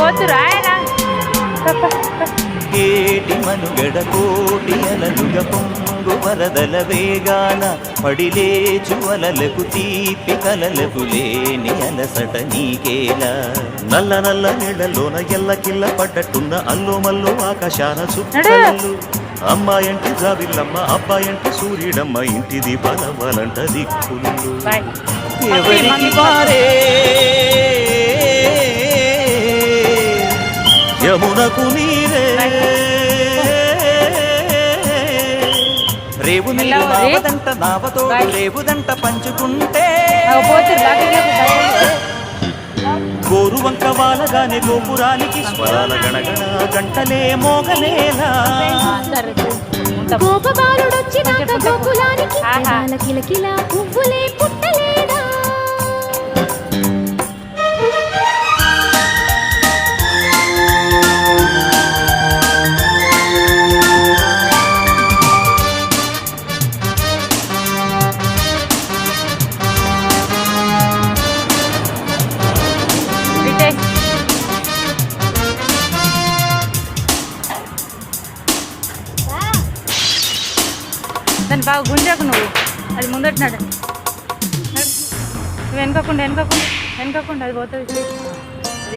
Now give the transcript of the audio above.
పోతురా కేటి మనుగడ కోటి అలలుగ పొంగు వరదల వేగాన పడిలేచు అలలకు తీపి కలలకు లేని అలసట నీకేలా నల్ల నల్ల నీళ్ళలోన ఎల్లకిల్ల పడ్డట్టున్న అల్లో మల్లో ఆకాశాన చుట్టలు అమ్మాయంటి జాబిల్లమ్మ అబ్బాయంటి సూర్యుడమ్మ ఇంటి దీపాలవ్వాలంట దిక్కులు ఎవరికి వారే యమునకు నీరే రేవు నీరు నావదంట నావతోడు రేవుదంట పంచుకుంటే గోరు వంక వాలగానే గోపురానికి స్వరాల గణగణ గంటలే మోగనేలా గోపబాలుడొచ్చినాక గోకులానికి కిలకిల పువ్వులే పుట్టలేదా దాన్ని బాగా గుంజాకు నువ్వు అది ముందటినాడు నువ్వు వెనకకుండా అది పోతుంది.